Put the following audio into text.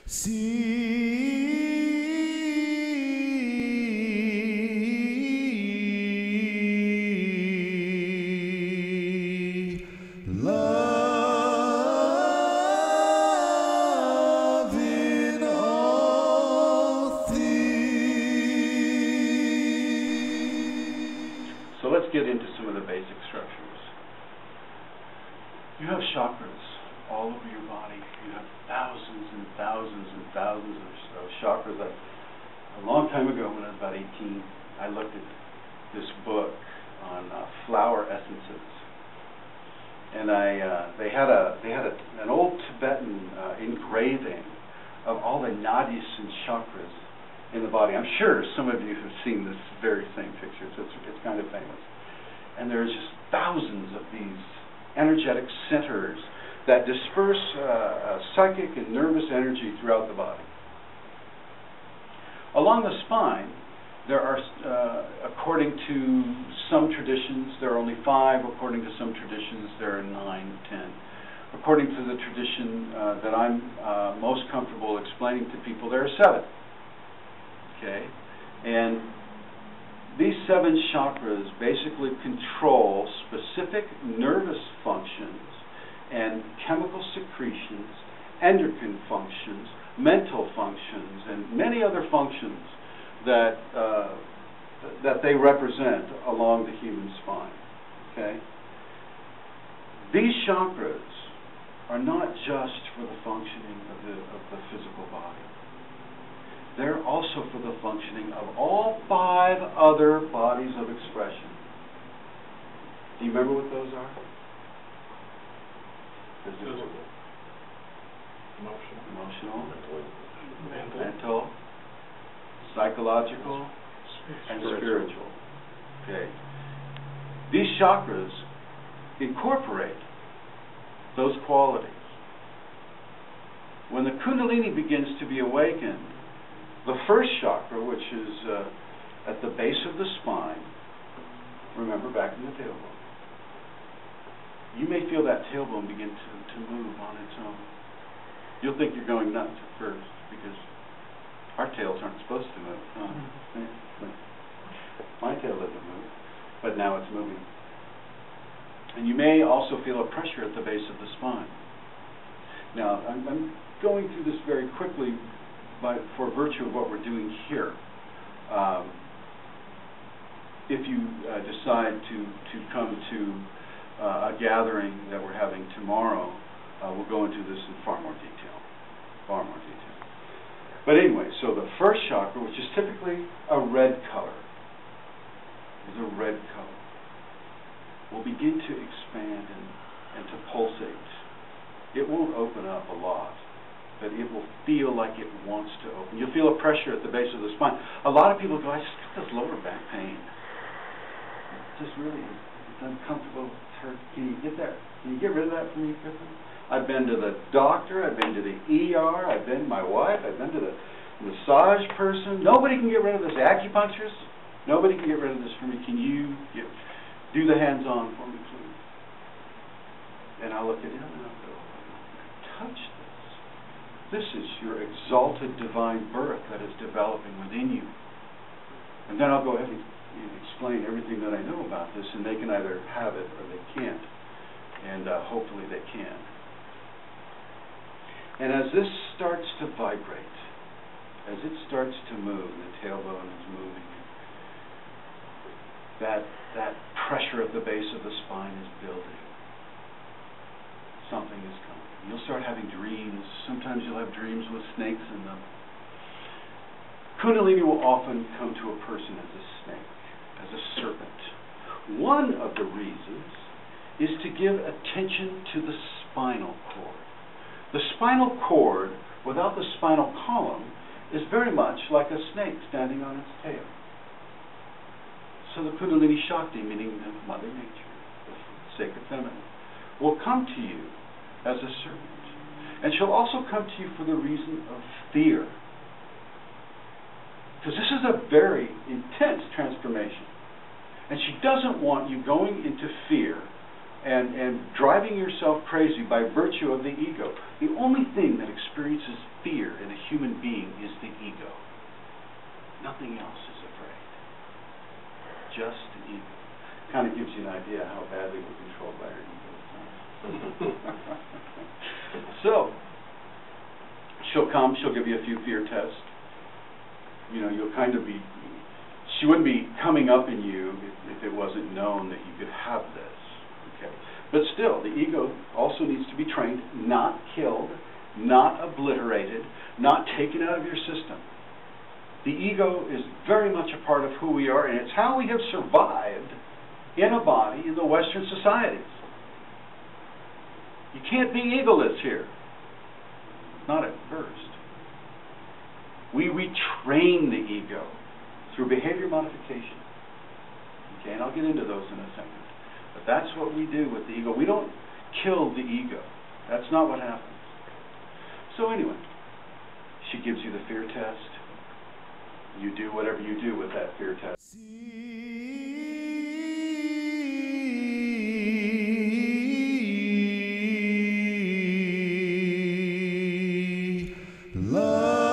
See, love in all things. So let's get into some of the basic structures. You have chakras all over your body. You have thousands and thousands and thousands of chakras. A long time ago, when I was about 18, I looked at this book on flower essences, and they had an old Tibetan engraving of all the nadis and chakras in the body. I'm sure some of you have seen this very same picture. It's kind of famous, and there's just thousands of these energetic centers that disperse psychic and nervous energy throughout the body. Along the spine, there are, according to some traditions, there are only 5. According to some traditions, there are 9, 10. According to the tradition that I'm most comfortable explaining to people, there are 7. Okay? And these 7 chakras basically control specific nervous functions and chemical secretions, endocrine functions, mental functions, and many other functions that that they represent along the human spine. Okay? These chakras are not just for the functioning of the physical body. They're also for the functioning of all 5 other bodies of expression. Do you remember what those are? Physical, emotional, mental, psychological, and spiritual. Okay. These chakras incorporate those qualities. When the Kundalini begins to be awakened, the first chakra, which is at the base of the spine, remember, back in the tailbone, you may feel that tailbone begin to move on its own. You'll think you're going nuts at first, because our tails aren't supposed to move. My tail doesn't move, but now it's moving. And you may also feel a pressure at the base of the spine. Now, I'm going through this very quickly for virtue of what we're doing here. If you decide to come to a gathering that we're having tomorrow, we'll go into this in far more detail. But anyway, so the first chakra, which is typically a red color, will begin to expand and to pulsate. It won't open up a lot, but it will feel like it wants to open. You'll feel a pressure at the base of the spine. A lot of people go, I just got this lower back pain. It's just really, it's uncomfortable. It's hurt. Can you get that? Can you get rid of that for me, Kristen? I've been to the doctor. I've been to the ER. I've been to my wife. I've been to the massage person. Nobody can get rid of this. Acupuncturist. Nobody can get rid of this for me. Can you do the hands-on for me, please? And I'll look at him and I'll go, touch this. This is your exalted divine birth that is developing within you. And then I'll go ahead and explain everything that I know about this, and they can either have it or they can't. And hopefully they can. And as this starts to vibrate, as it starts to move, the tailbone is moving, that pressure at the base of the spine is building. Something is coming. You'll start having dreams. Sometimes you'll have dreams with snakes in them. Kundalini will often come to a person as a snake, as a serpent. One of the reasons is to give attention to the spinal cord. The spinal cord, without the spinal column, is very much like a snake standing on its tail. So the Kundalini Shakti, meaning the Mother Nature, the sacred feminine, will come to you as a serpent. And she'll also come to you for the reason of fear. Because this is a very intense transformation. And she doesn't want you going into fear and driving yourself crazy by virtue of the ego. The only thing that experiences fear in a human being is the ego. Nothing else is afraid. Just the ego. Kind of gives you an idea how badly we're controlled by our ego. So, she'll come, she'll give you a few fear tests. You know, you'll kind of be, she wouldn't be coming up in you if it wasn't known that you could have this. Okay. But still, the ego also needs to be trained, not killed, not obliterated, not taken out of your system. The ego is very much a part of who we are, and it's how we have survived in a body in the Western societies. You can't be egoless here. Not at first. We retrain the ego through behavior modification. Okay, and I'll get into those in a second. But that's what we do with the ego. We don't kill the ego. That's not what happens. So anyway, she gives you the fear test. You do whatever you do with that fear test. Love.